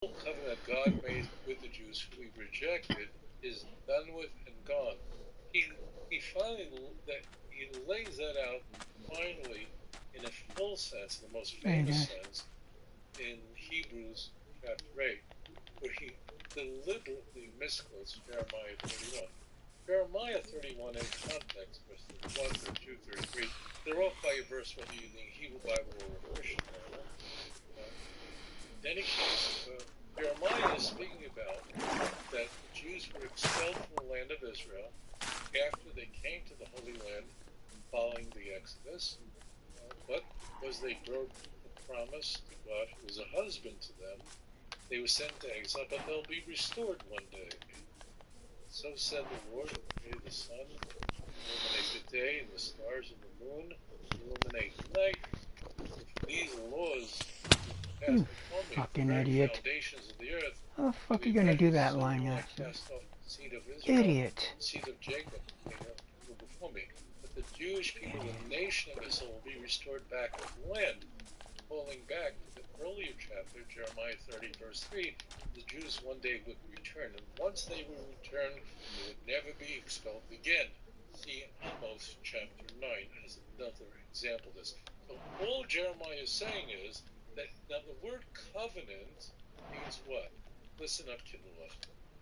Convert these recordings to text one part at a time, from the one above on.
old covenant God made with the Jews, who he rejected, is done with and gone. He finally that he lays that out finally in a full sense, in the most famous sense, in Hebrews chapter 8, where he deliberately misquotes Jeremiah 31. Jeremiah 31 in context, verse 31, 32, 33, they're off by a verse whether you're using Hebrew Bible or a Christian Bible. In any case, Jeremiah is speaking about that the Jews were expelled from the land of Israel after they came to the Holy Land following the Exodus, but because they broke the promise to God, who was a husband to them, they were sent to exile, but they'll be restored one day. So said the Lord, who created the sun, illuminate the day, and the stars and the moon, illuminate the night. If these laws passed upon me, fucking the very idiot. foundations of the earth, How the fuck are you gonna do that line, will I Ashley? cast off the seed of Israel, Idiot. the seed of Jacob, who before me. But the Jewish people, the nation of Israel, will be restored back to the land. Falling back to the earlier chapter, Jeremiah 30, verse 3, the Jews one day would return. And once they would return, they would never be expelled again. See Amos chapter 9 as another example of this. So all Jeremiah is saying is that now the word covenant means what? Listen up, Kindle.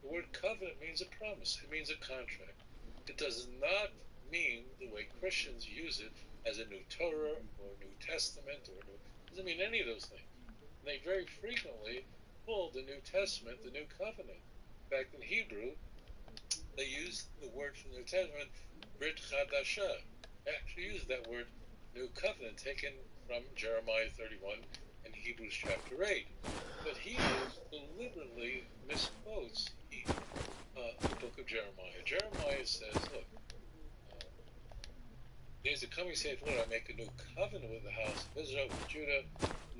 The word covenant means a promise. It means a contract. It does not mean the way Christians use it as a new Torah or a New Testament or a new. It doesn't mean any of those things. And they very frequently call the New Testament the New Covenant. In fact, in Hebrew, they use the word from the New Testament, Brit Chadashah. They actually use that word New Covenant, taken from Jeremiah 31 and Hebrews chapter 8. But Hebrews deliberately misquotes the book of Jeremiah. Jeremiah says, look, there's a coming, saith Lord, I make a new covenant with the house of Israel, with Judah,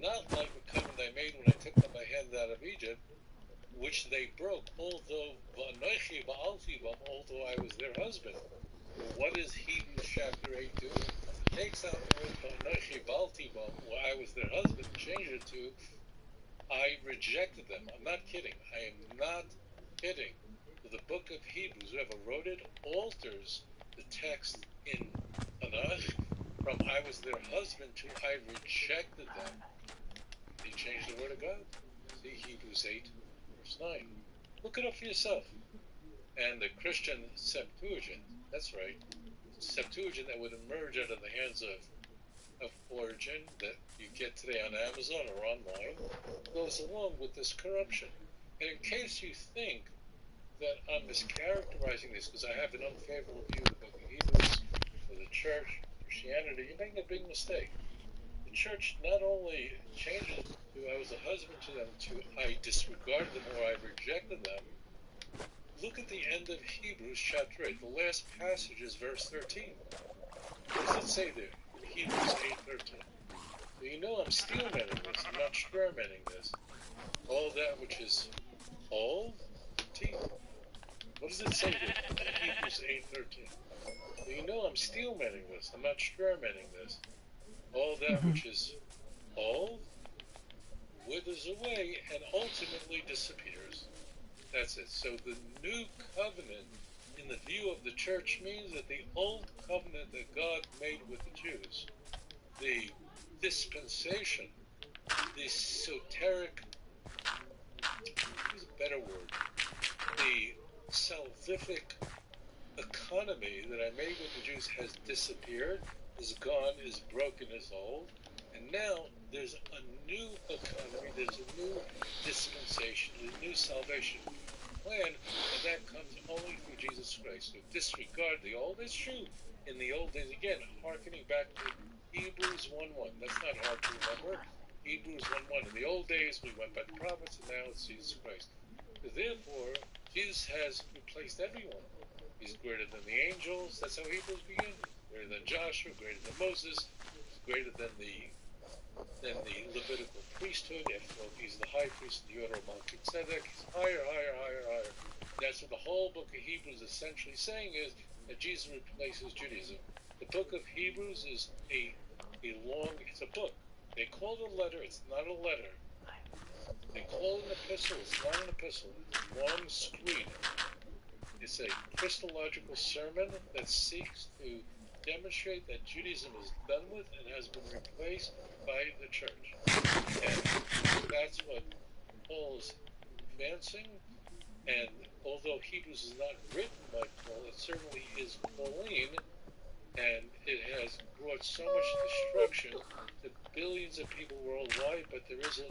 not like the covenant I made when I took them by hand out of Egypt, which they broke, although I was their husband. Well, what does Hebrews chapter 8 do? It takes out the word where I was their husband, and changes it to I rejected them. I'm not kidding. I am not kidding. So the book of Hebrews, whoever wrote it, alters the text in Tanakh from I was their husband to I rejected them. They changed the word of God. See Hebrews 8, verse 9. Look it up for yourself. And the Christian Septuagint, that's right, Septuagint that would emerge out of the hands of Origin that you get today on Amazon or online, goes along with this corruption. And in case you think that I'm mischaracterizing this because I have an unfavorable view of the book of Hebrews or the church, Christianity, you're making a big mistake. The church not only changes to I was a husband to them to I disregarded them or I rejected them. Look at the end of Hebrews chapter 8. The last passage is verse 13. What does it say there? Hebrews 8:13. So you know I'm steelmanning this. I'm not experimenting this. All that which is old, teeth. What does it say there? Hebrews 8:13. So you know I'm steelmanning this. I'm not experimenting this. All that which is old withers away and ultimately disappears. That's it. So the new covenant in the view of the church means that the old covenant that God made with the Jews, the dispensation, the soteric, use a better word, the salvific economy that I made with the Jews has disappeared, is gone, is broken, is old, and now there's a new economy, there's a new dispensation, a new salvation plan, and that comes only through Jesus Christ. So disregard the old. It's true. In the old days, again, hearkening back to Hebrews 1:1. That's not hard to remember. Hebrews 1:1. In the old days, we went by the prophets, and now it's Jesus Christ. So therefore, Jesus has replaced everyone. He's greater than the angels. That's how Hebrews begins. Greater than Joshua, greater than Moses, greater than the Levitical priesthood. After all, he's the high priest in the order of Melchizedek. He's higher, higher, higher, higher. That's what the whole book of Hebrews is essentially saying is that Jesus replaces Judaism. The book of Hebrews is it's a book. They call it a letter. It's not a letter. They call it an epistle. It's not an epistle. It's a long screed. It's a Christological sermon that seeks to demonstrate that Judaism is done with and has been replaced by the church. And that's what Paul is advancing. And although Hebrews is not written by Paul, it certainly is Pauline, and it has brought so much destruction to billions of people worldwide, but there is a